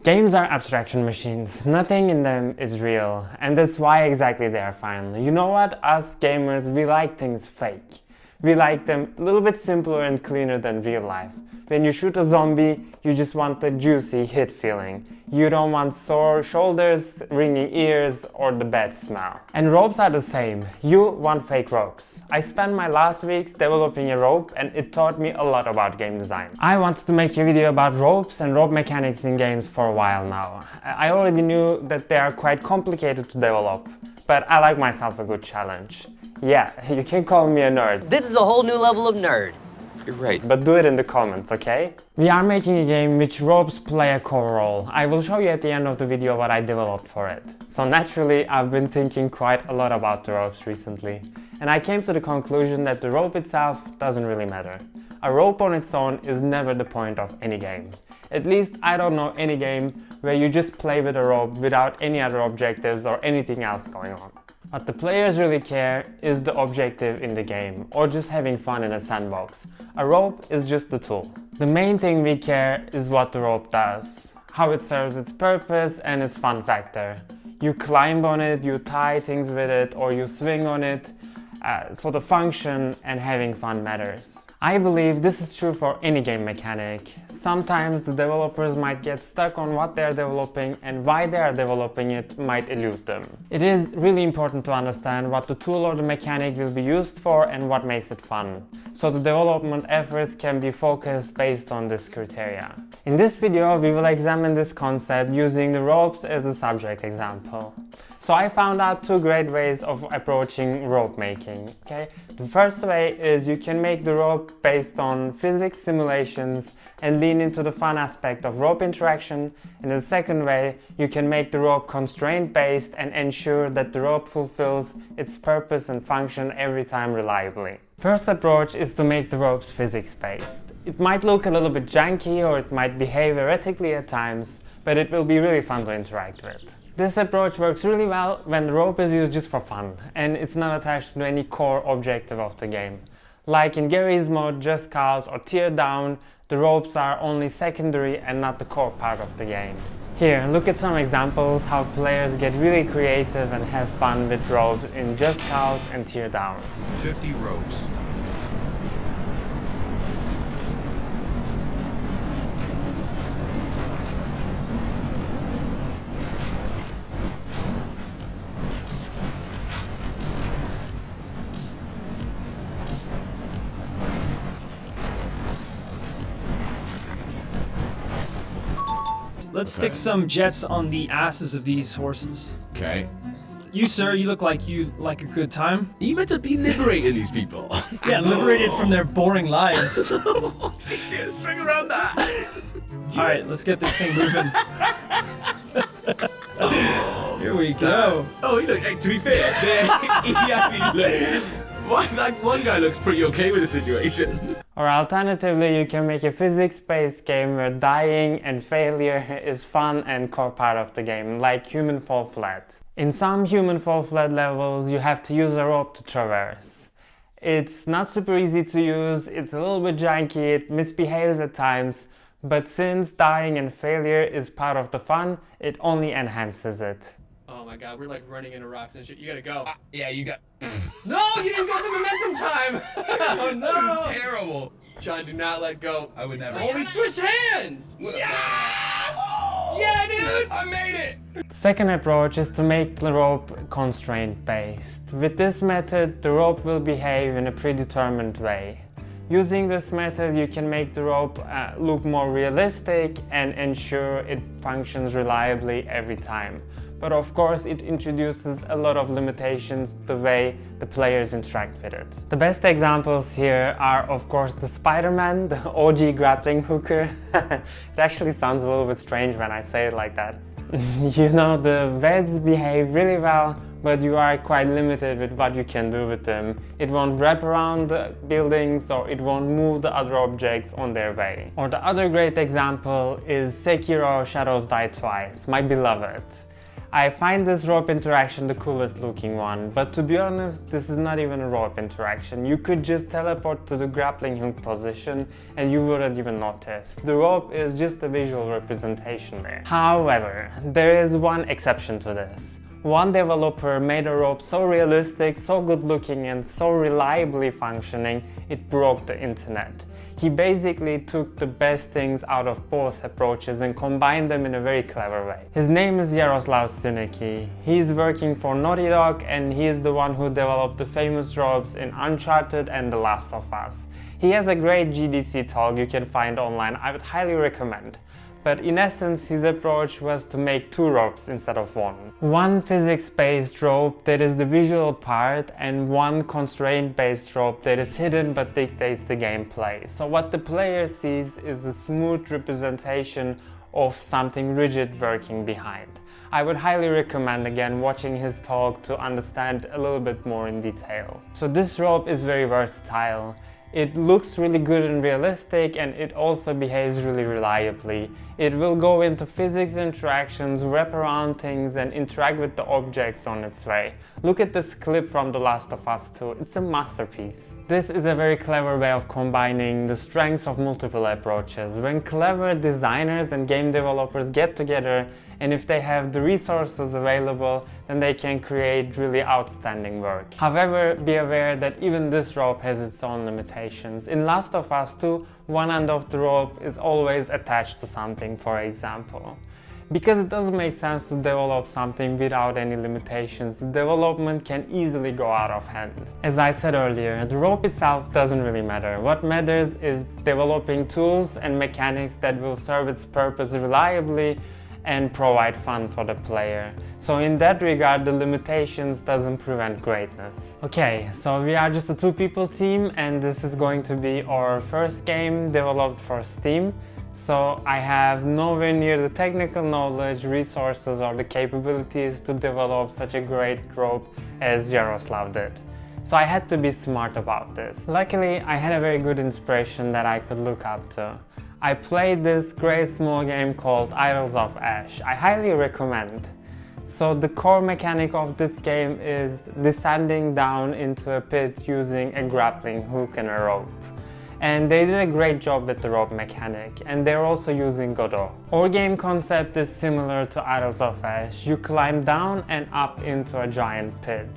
Games are abstraction machines. Nothing in them is real, and that's why exactly they are fun. You know what? Us gamers, we like things fake. We like them a little bit simpler and cleaner than real life. When you shoot a zombie, you just want the juicy hit feeling. You don't want sore shoulders, ringing ears, or the bad smell. And ropes are the same. You want fake ropes. I spent my last weeks developing a rope, and it taught me a lot about game design. I wanted to make a video about ropes and rope mechanics in games for a while now. I already knew that they are quite complicated to develop, but I like myself a good challenge. Yeah, you can call me a nerd. This is a whole new level of nerd. You're right, but do it in the comments, okay? We are making a game in which ropes play a core role. I will show you at the end of the video what I developed for it. So naturally, I've been thinking quite a lot about the ropes recently. And I came to the conclusion that the rope itself doesn't really matter. A rope on its own is never the point of any game. At least I don't know any game where you just play with a rope without any other objectives or anything else going on. What the players really care is the objective in the game, or just having fun in a sandbox. A rope is just the tool. The main thing we care is what the rope does, how it serves its purpose and its fun factor. You climb on it, you tie things with it, or you swing on it, so the function and having fun matters. I believe this is true for any game mechanic. Sometimes the developers might get stuck on what they are developing, and why they are developing it might elude them. It is really important to understand what the tool or the mechanic will be used for and what makes it fun, so the development efforts can be focused based on this criteria. In this video we will examine this concept using the ropes as a subject example. So I found out two great ways of approaching rope making. Okay? The first way is you can make the rope based on physics simulations and lean into the fun aspect of rope interaction. And the second way, you can make the rope constraint based and ensure that the rope fulfills its purpose and function every time reliably. First approach is to make the ropes physics based. It might look a little bit janky or it might behave erratically at times, but it will be really fun to interact with. This approach works really well when the rope is used just for fun and it's not attached to any core objective of the game. Like in Gary's mod, Just Cause or Teardown, the ropes are only secondary and not the core part of the game. Here, look at some examples how players get really creative and have fun with ropes in Just Cause and Teardown. 50 ropes. Let's stick some jets on the asses of these horses. Okay. You, sir, you look like you like a good time. You meant to be liberating these people. Yeah, liberated from their boring lives. Yeah, swing around that. Alright, let's get this thing moving. Here we go. Oh, he look, hey, to be fair, he actually looks... That one guy looks pretty okay with the situation. Or alternatively, you can make a physics-based game where dying and failure is fun and core part of the game, like Human Fall Flat. In some Human Fall Flat levels, you have to use a rope to traverse. It's not super easy to use, it's a little bit janky, it misbehaves at times, but since dying and failure is part of the fun, it only enhances it. Oh my god, we're like running into rocks and shit. You gotta go. Yeah, you got... No, you didn't go through momentum time! Oh no! That was terrible. John, do not let go. I would never. Oh, we switched hands! Yeah! Yeah, dude! I made it! Second approach is to make the rope constraint based. With this method, the rope will behave in a predetermined way. Using this method, you can make the rope look more realistic and ensure it functions reliably every time. But of course, it introduces a lot of limitations the way the players interact with it. The best examples here are, of course, the Spider-Man, the OG grappling hooker. It actually sounds a little bit strange when I say it like that. You know, the webs behave really well, but you are quite limited with what you can do with them. It won't wrap around the buildings or it won't move the other objects on their way. Or the other great example is Sekiro Shadows Die Twice, my beloved. I find this rope interaction the coolest looking one, but to be honest, this is not even a rope interaction. You could just teleport to the grappling hook position and you wouldn't even notice. The rope is just a visual representation there. However, there is one exception to this. One developer made a rope so realistic, so good looking and so reliably functioning, it broke the internet. He basically took the best things out of both approaches and combined them in a very clever way. His name is Jaroslav Sinecki. He's working for Naughty Dog and he is the one who developed the famous ropes in Uncharted and The Last of Us. He has a great GDC talk you can find online, I would highly recommend. But in essence, his approach was to make two ropes instead of one. One physics-based rope that is the visual part and one constraint-based rope that is hidden but dictates the gameplay. So what the player sees is a smooth representation of something rigid working behind. I would highly recommend again watching his talk to understand a little bit more in detail. So this rope is very versatile. It looks really good and realistic and it also behaves really reliably. It will go into physics interactions, wrap around things and interact with the objects on its way. Look at this clip from The Last of Us 2, it's a masterpiece. This is a very clever way of combining the strengths of multiple approaches. When clever designers and game developers get together and if they have the resources available, then they can create really outstanding work. However, be aware that even this rope has its own limitations. In Last of Us 2, one end of the rope is always attached to something, for example. Because it doesn't make sense to develop something without any limitations, the development can easily go out of hand. As I said earlier, the rope itself doesn't really matter. What matters is developing tools and mechanics that will serve its purpose reliably and provide fun for the player. So in that regard, the limitations doesn't prevent greatness. Okay, so we are just a two-people team and this is going to be our first game developed for Steam. So I have nowhere near the technical knowledge, resources or the capabilities to develop such a great rope as Jaroslav did. So I had to be smart about this. Luckily, I had a very good inspiration that I could look up to. I played this great small game called Idols of Ash. I highly recommend. So the core mechanic of this game is descending down into a pit using a grappling hook and a rope. And they did a great job with the rope mechanic, and they're also using Godot. Our game concept is similar to Idols of Ash. You climb down and up into a giant pit.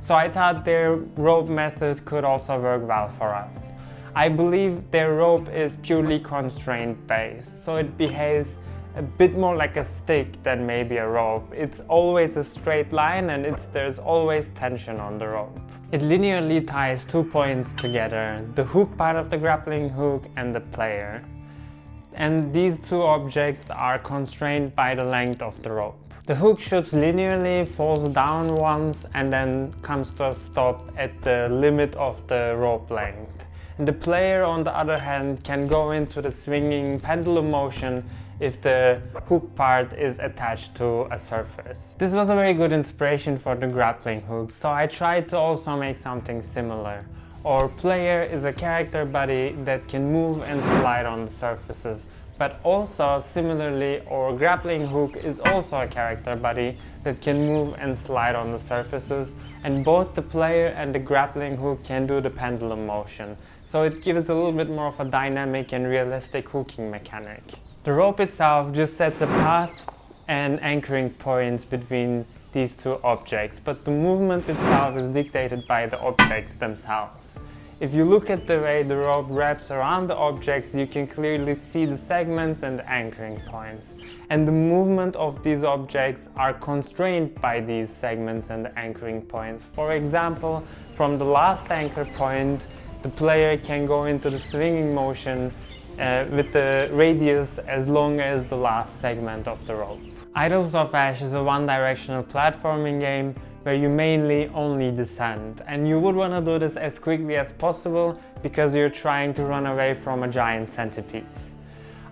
So I thought their rope method could also work well for us. I believe their rope is purely constraint based, so it behaves a bit more like a stick than maybe a rope. It's always a straight line and there's always tension on the rope. It linearly ties 2 points together, the hook part of the grappling hook and the player. And these two objects are constrained by the length of the rope. The hook shoots linearly, falls down once and then comes to a stop at the limit of the rope length. And the player, on the other hand, can go into the swinging pendulum motion if the hook part is attached to a surface. This was a very good inspiration for the grappling hook, so I tried to also make something similar. Our player is a character body that can move and slide on the surfaces, but also similarly our grappling hook is also a character body that can move and slide on the surfaces, and both the player and the grappling hook can do the pendulum motion. So it gives a little bit more of a dynamic and realistic hooking mechanic. The rope itself just sets a path and anchoring points between these two objects, but the movement itself is dictated by the objects themselves. If you look at the way the rope wraps around the objects, you can clearly see the segments and the anchoring points. And the movement of these objects are constrained by these segments and the anchoring points. For example, from the last anchor point, the player can go into the swinging motion with the radius as long as the last segment of the rope. Idols of Ash is a one-directional platforming game where you mainly only descend, and you would want to do this as quickly as possible because you're trying to run away from a giant centipede.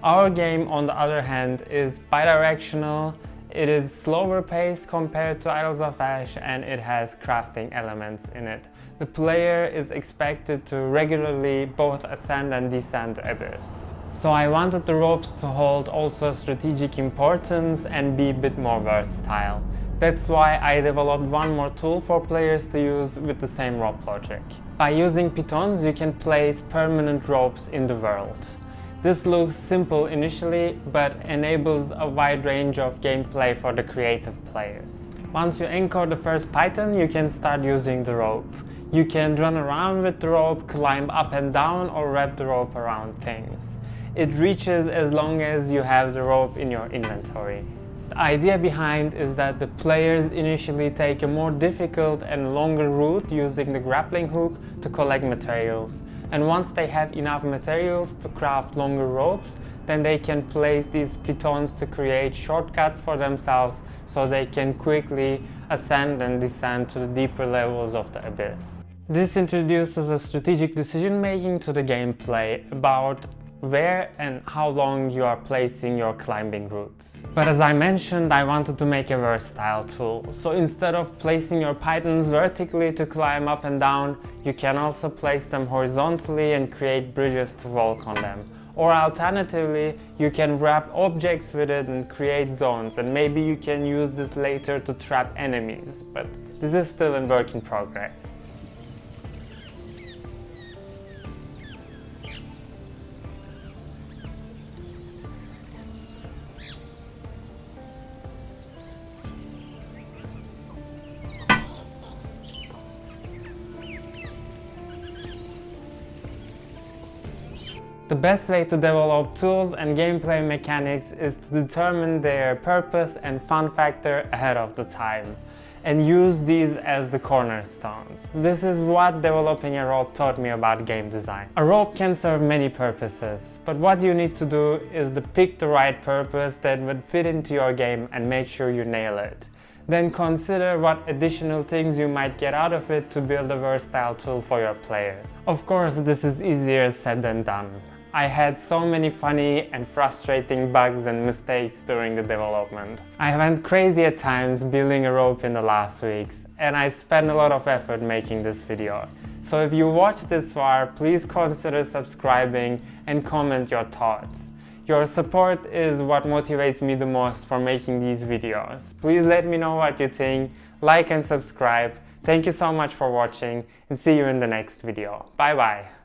Our game, on the other hand, is bidirectional. It is slower paced compared to Idols of Ash and it has crafting elements in it. The player is expected to regularly both ascend and descend abyss. So I wanted the ropes to hold also strategic importance and be a bit more versatile. That's why I developed one more tool for players to use with the same rope logic. By using pitons, you can place permanent ropes in the world. This looks simple initially, but enables a wide range of gameplay for the creative players. Once you anchor the first python, you can start using the rope. You can run around with the rope, climb up and down, or wrap the rope around things. It reaches as long as you have the rope in your inventory. The idea behind is that the players initially take a more difficult and longer route using the grappling hook to collect materials. And once they have enough materials to craft longer ropes, then they can place these pitons to create shortcuts for themselves so they can quickly ascend and descend to the deeper levels of the abyss. This introduces a strategic decision making to the gameplay about where and how long you are placing your climbing routes. But as I mentioned, I wanted to make a versatile tool. So instead of placing your pythons vertically to climb up and down, you can also place them horizontally and create bridges to walk on them. Or alternatively, you can wrap objects with it and create zones, and maybe you can use this later to trap enemies, but this is still in work in progress. The best way to develop tools and gameplay mechanics is to determine their purpose and fun factor ahead of the time, and use these as the cornerstones. This is what developing a rope taught me about game design. A rope can serve many purposes, but what you need to do is to pick the right purpose that would fit into your game and make sure you nail it. Then consider what additional things you might get out of it to build a versatile tool for your players. Of course, this is easier said than done. I had so many funny and frustrating bugs and mistakes during the development. I went crazy at times building a rope in the last weeks, and I spent a lot of effort making this video. So if you watched this far, please consider subscribing and comment your thoughts. Your support is what motivates me the most for making these videos. Please let me know what you think, like and subscribe. Thank you so much for watching, and see you in the next video. Bye bye!